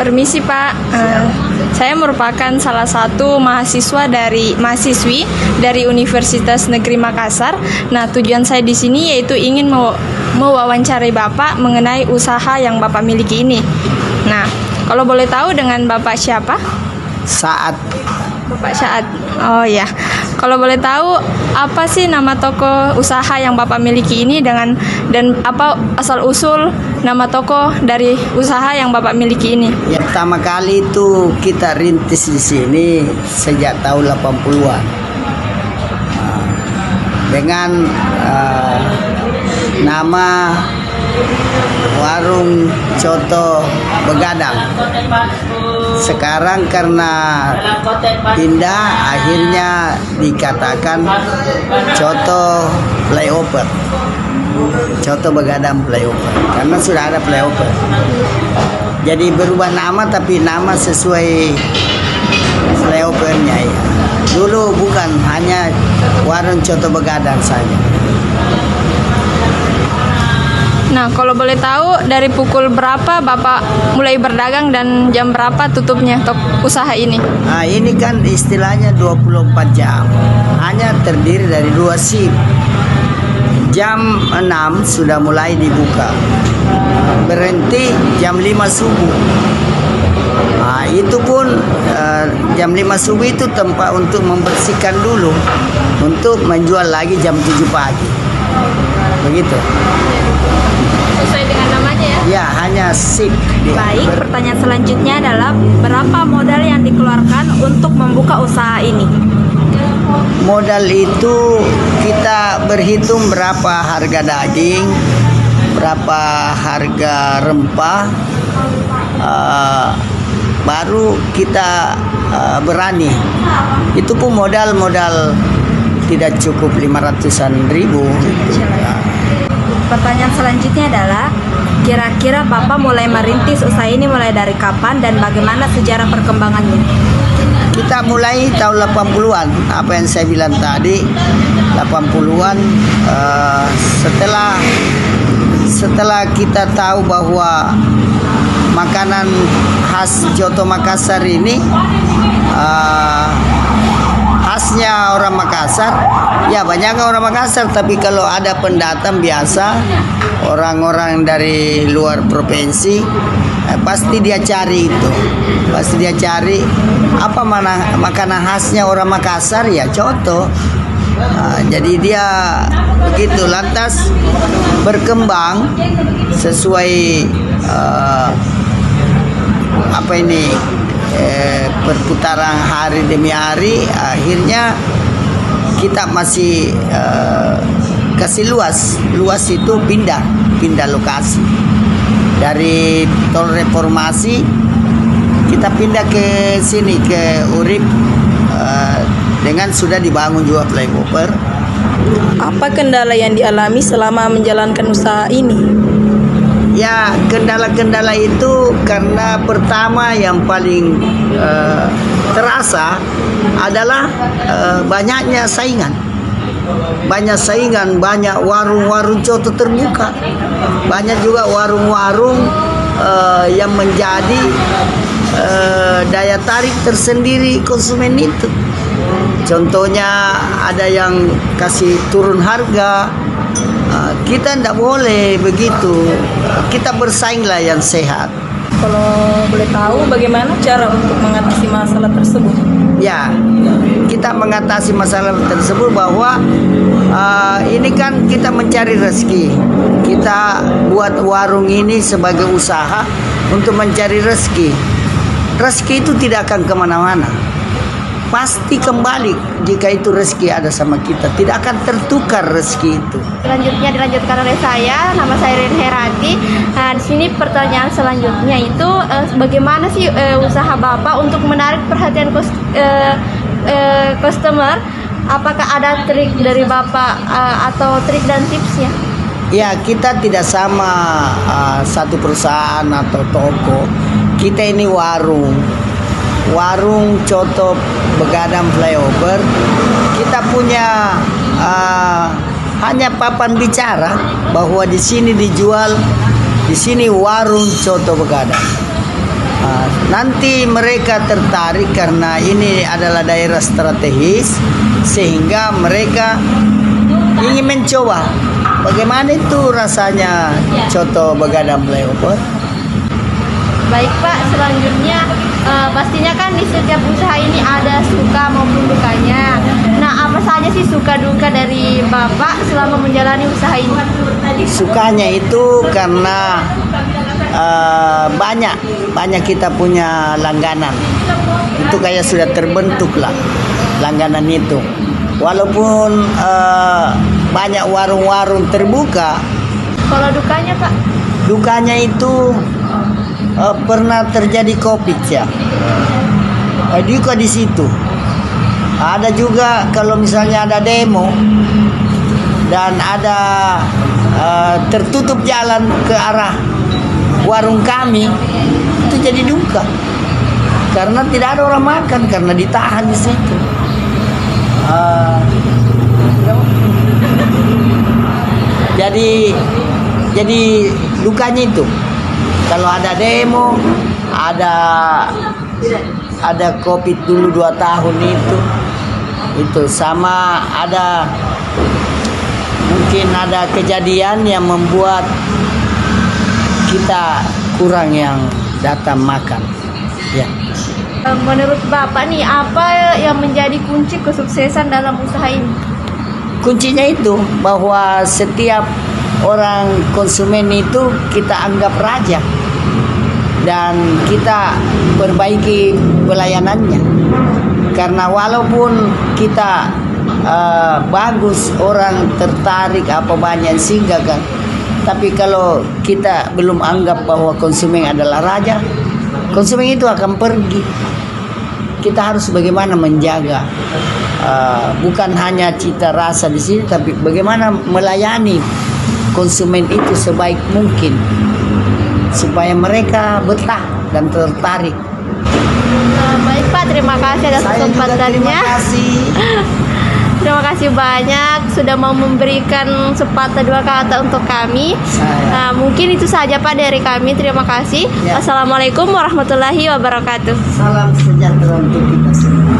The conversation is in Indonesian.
Permisi Pak, saya merupakan salah satu mahasiswi dari Universitas Negeri Makassar. Nah, tujuan saya di sini yaitu ingin mewawancarai Bapak mengenai usaha yang Bapak miliki ini. Nah, kalau boleh tahu dengan Bapak siapa? Saat Bapak Saat. Oh ya. Kalau boleh tahu apa sih nama toko usaha yang Bapak miliki ini dan apa asal usul nama toko dari usaha yang Bapak miliki ini? yang pertama kali itu kita rintis di sini sejak tahun 80-an dengan nama Warung Coto Begadang. Sekarang karena pindah akhirnya dikatakan Coto Flyover, Coto Begadang Flyover, karena sudah ada flyover. Jadi berubah nama tapi nama sesuai flyovernya ya. Dulu bukan hanya Warung Coto Begadang saja. Nah, kalau boleh tahu dari pukul berapa Bapak mulai berdagang dan jam berapa tutupnya usaha ini? Nah, ini kan istilahnya 24 jam. Hanya terdiri dari 2 shift. Jam 6 sudah mulai dibuka. Berhenti jam 5 subuh. Nah, itu pun jam 5 subuh itu tempat untuk membersihkan dulu untuk menjual lagi jam 7 pagi. Begitu. Sesuai dengan namanya ya? Ya, hanya shift. Baik, pertanyaan selanjutnya adalah berapa modal yang dikeluarkan untuk membuka usaha ini? Modal itu kita berhitung berapa harga daging, berapa harga rempah, baru kita berani. Itu pun modal tidak cukup 500-an ribu. Pertanyaan selanjutnya adalah kira-kira Bapak mulai merintis usaha ini mulai dari kapan dan bagaimana sejarah perkembangannya? Kita mulai tahun 80-an, apa yang saya bilang tadi, 80-an setelah kita tahu bahwa makanan khas Coto Makassar ini khasnya orang Makassar, ya banyak orang Makassar, tapi kalau ada pendatang biasa, orang-orang dari luar provinsi, pasti dia cari itu, pasti dia cari apa makanan khasnya orang Makassar, ya coto. Jadi dia begitu lantas berkembang sesuai perputaran hari demi hari. Akhirnya kita masih kasih luas itu pindah lokasi dari tol reformasi, kita pindah ke sini ke Urip dengan sudah dibangun juga flyover. Apa kendala yang dialami selama menjalankan usaha ini? Ya, kendala-kendala itu karena pertama yang paling terasa adalah banyaknya saingan. Banyak warung-warung coto terbuka. Banyak juga warung-warung yang menjadi daya tarik tersendiri konsumen itu. Contohnya ada yang kasih turun harga. Kita tidak boleh begitu. Kita bersainglah yang sehat. Kalau boleh tahu bagaimana cara untuk mengatasi masalah tersebut? Ya, kita mengatasi masalah tersebut bahwa ini kan kita mencari rezeki. Kita buat warung ini sebagai usaha untuk mencari rezeki. Rezeki itu tidak akan kemana-mana. Pasti kembali jika itu rezeki ada sama kita. Tidak akan tertukar rezeki itu. Selanjutnya dilanjutkan oleh saya, nama saya Rin Herati. Nah, di sini pertanyaan selanjutnya itu bagaimana sih usaha Bapak untuk menarik perhatian customer? Apakah ada trik dari Bapak atau trik dan tipsnya? Ya, kita tidak sama satu perusahaan atau toko. Kita ini warung Coto Begadang Flyover. Kita punya hanya papan bicara bahwa di sini dijual, di sini warung Coto Begadang. Nanti mereka tertarik karena ini adalah daerah strategis, sehingga mereka ingin mencoba bagaimana itu rasanya coto begadang flyover. Baik Pak, selanjutnya pastinya kan di setiap usaha ini ada suka maupun dukanya. Nah, apa saja sih suka duka dari Bapak selama menjalani usaha ini? Sukanya itu karena banyak kita punya langganan. Itu kayak sudah terbentuk lah langganan itu. Walaupun banyak warung-warung terbuka. Kalau dukanya Pak? Dukanya itu pernah terjadi Covid ya. Duka di situ. Ada juga kalau misalnya ada demo dan ada tertutup jalan ke arah warung kami, itu jadi duka karena tidak ada orang makan karena ditahan di situ. Jadi dukanya itu kalau ada demo, ada Covid dulu 2 tahun itu sama ada mungkin ada kejadian yang membuat kita kurang yang datang makan. Ya. Menurut Bapak nih, apa yang menjadi kunci kesuksesan dalam usaha ini? Kuncinya itu bahwa setiap orang konsumen itu kita anggap raja dan kita perbaiki pelayanannya. Karena walaupun kita bagus, orang tertarik apa banyak singgah kan, tapi kalau kita belum anggap bahwa konsumen adalah raja, konsumen itu akan pergi. Kita harus bagaimana menjaga bukan hanya cita rasa di sini, tapi bagaimana melayani konsumen itu sebaik mungkin supaya mereka betah dan tertarik. Baik Pak, terima kasih atas kesempatannya. Terima kasih. Terima kasih banyak sudah mau memberikan sepatah dua kata untuk kami. Nah, mungkin itu saja Pak dari kami. Terima kasih. Ya. Assalamualaikum warahmatullahi wabarakatuh. Salam sejahtera untuk kita semua.